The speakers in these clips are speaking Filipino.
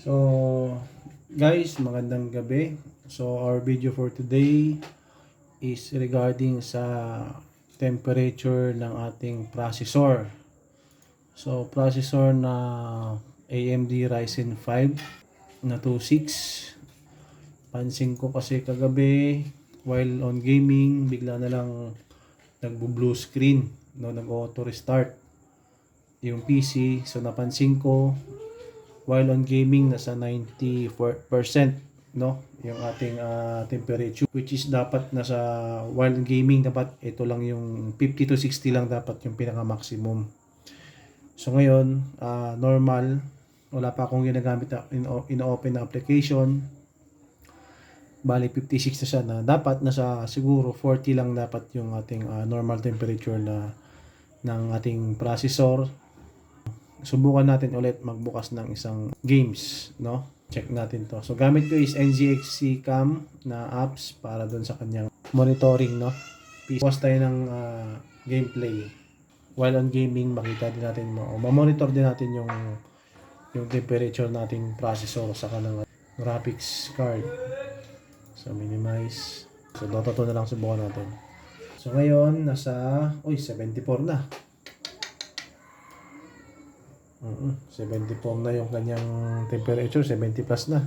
So, guys, magandang gabi. So, our video for today is regarding sa temperature ng ating processor. So, processor na AMD Ryzen 5 na 26. Pansin ko kasi kagabi while on gaming, bigla na lang nagbo-blue screen, no, nag-auto restart yung PC. So, napansin ko while on gaming nasa 94%, no, yung ating temperature, which is dapat nasa while gaming dapat ito lang yung 50 to 60 lang dapat yung pinaka maximum. So ngayon normal, wala pa akong ginagamit na in-open na application, bali 56 na siya, na dapat nasa siguro 40 lang dapat yung ating normal temperature na ng ating processor. Subukan natin ulit magbukas ng isang games, no? Check natin to. So gamit ko is NZXC Cam na apps para doon sa kanyang monitoring, no? Bukas tayo ng gameplay. While on gaming, makita din natin mo, ma-monitor din natin yung temperature nating processor sa kanang graphics card. So minimize. So Dota 2 na lang subukan natin. So ngayon nasa 74 na. 74 na yung kanyang temperature, 70 plus na.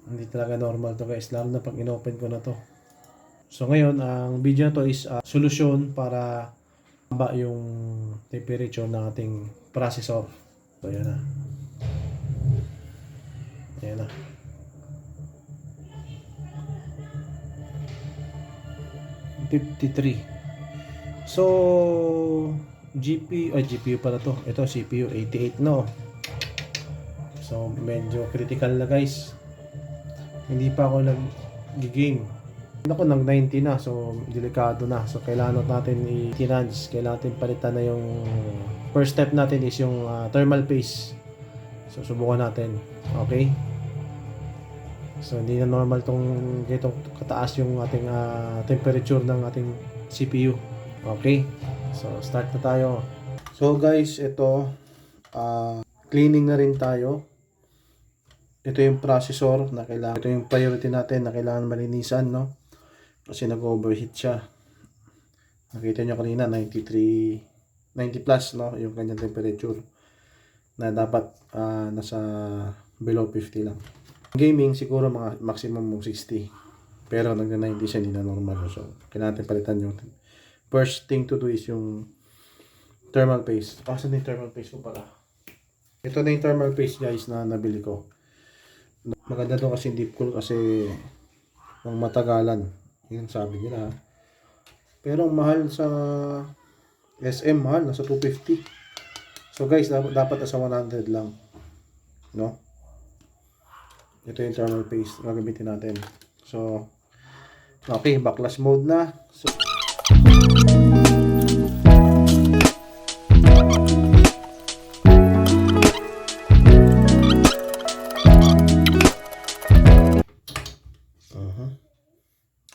Hindi talaga normal to guys, lalo na pag inopen ko na to. So ngayon, ang video na to is solusyon para baba yung temperature ng ating processor. So yan na. Yan na. So GPU pala to. Ito CPU 88 no. So medyo critical na guys. Hindi pa ako nag-game. Ako nag 90 na, so delikado na. So kailangan natin i-enhance, kailangan natin palitan na yung first step natin is yung thermal paste. So subukan natin. Okay? So hindi na normal tong ganitong kataas yung ating temperature ng ating CPU. Okay? So start na tayo. So guys, ito cleaning na rin tayo. Ito yung processor na kailangan, ito yung priority natin na kailangan malinisan, no? Kasi nag-overheat siya. Nakita nyo kanina 90 plus, no, yung kanyang temperature na dapat nasa below 50 lang. Gaming siguro mga maximum 60, pero nag-90 siya, hindi na normal. So kailangan natin palitan yung first thing to do is yung thermal paste. Saan yung thermal paste ko pala? Ito na yung thermal paste guys na nabili ko. Maganda to kasi deep cool, kasi ng matagalan. Yun sabi nila. Pero mahal sa SM, mahal. Nasa 250. So guys, dapat nasa 100 lang. No? Ito yung thermal paste na gagamitin natin. So, okay, backlash mode na. So,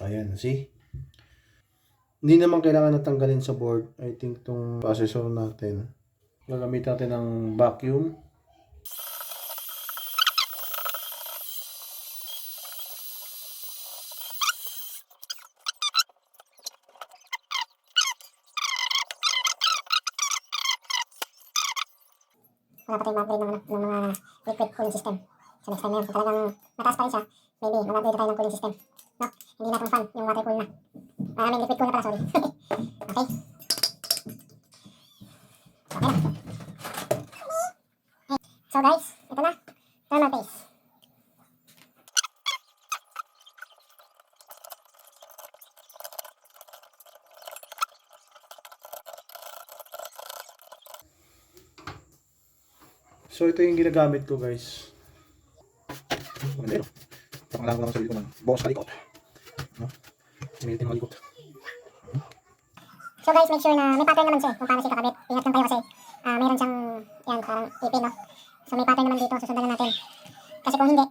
ayan, see? Hindi naman kailangan natanggalin sa board. I think itong processor natin, gagamit natin ng vacuum. Wala pa tayong ma-upgrade ng mga liquid cooling system. So next time na yun, kung talagang mataas pa rin siya, maybe mag-upgrade tayo ng cooling system. No? Hindi na itong fan, yung water cool na. I mean liquid cool na pala, sorry. Okay. Okay na. So guys, ito na. Thermal paste. So ito yung ginagamit ko guys. Maganda yun. Pangalaman ko lang sa sarili ko ng bukas sa likod. No? Sinitin ang likod. So guys, make sure na may pattern naman siya kung paano siya kakabit. Ingat lang tayo kasi mayroon siyang yan, parang ipin, no? So may pattern naman dito, susundan na natin. Kasi kung hindi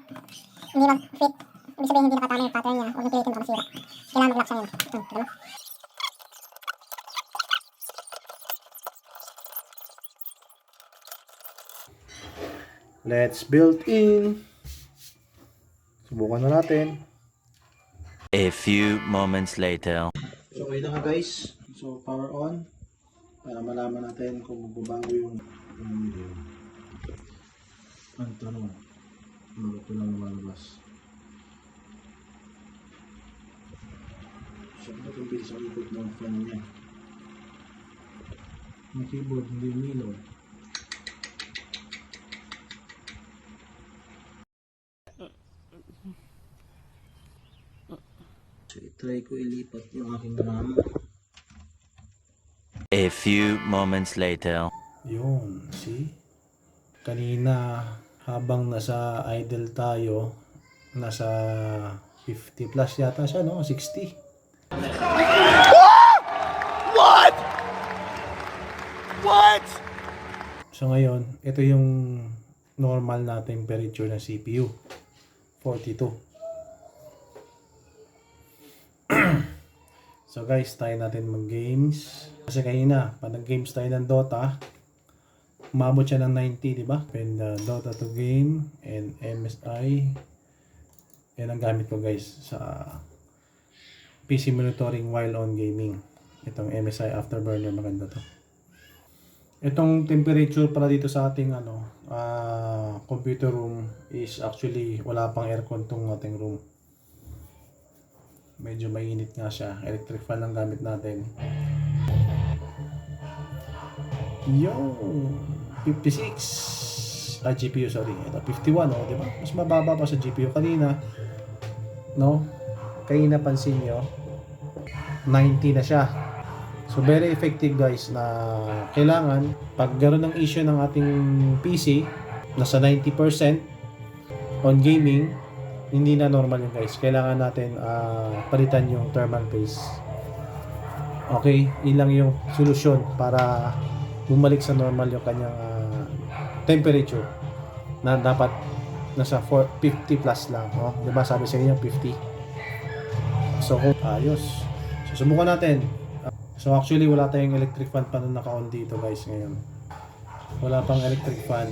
mag-fit, ibig sabihin hindi nakatama yung pattern niya, huwag napilitin baka masira. Kailangan mag-lock siya ngayon. Diba? Let's build in. Subukan na natin. A few moments later. So okay na nga guys. So power on. Para malaman natin kung magbabago yung ang tanong. Ito lang lumalabas. Siyempre itong bilis ang ikot ng fan niya. Yung keyboard hindi umilaw. So itry ko ilipat yung aking RAM. A few moments later. Yun, see? Kanina habang nasa idle tayo, nasa 50 plus yata siya, no? 60. What? So ngayon, ito yung normal na temperature ng CPU. 42. So guys, tayo natin mag-games. Kasi kanina, pag nag-games tayo ng Dota, umabot siya ng 90, di ba? And Dota 2 game and MSI. Yan ang gamit ko guys sa PC monitoring while on gaming. Itong MSI Afterburner, maganda to. Itong temperature para dito sa ating computer room is actually wala pang aircon tong ating room. Medyo mainit nga siya. Electric fan lang gamit natin. Yo, 56 GPU, sorry. Ito 51, di ba? Mas mababa pa sa GPU kanina. No? Kanina pansin nyo 90 na siya. So very effective guys na kailangan pag gano'n ng issue ng ating PC nasa 90% on gaming, hindi na normal yun guys. Kailangan natin palitan yung thermal paste. Okay, ilang yung solusyon para bumalik sa normal yung kanyang temperature na dapat nasa 50 plus lang. Oh, diba sabi sa inyo 50. So ayos. So subukan natin. So actually wala tayong electric fan pa na naka-on dito guys ngayon. Wala pang electric fan.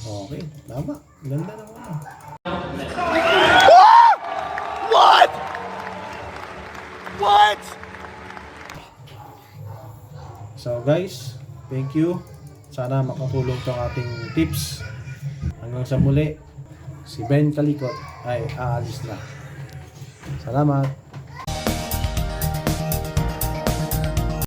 Okay, tama. Ganda naman. What? What? So guys, thank you. Sana makatulong tong ating tips. Hanggang sa muli, si Ben Kalikot ay aalis na. Salamat.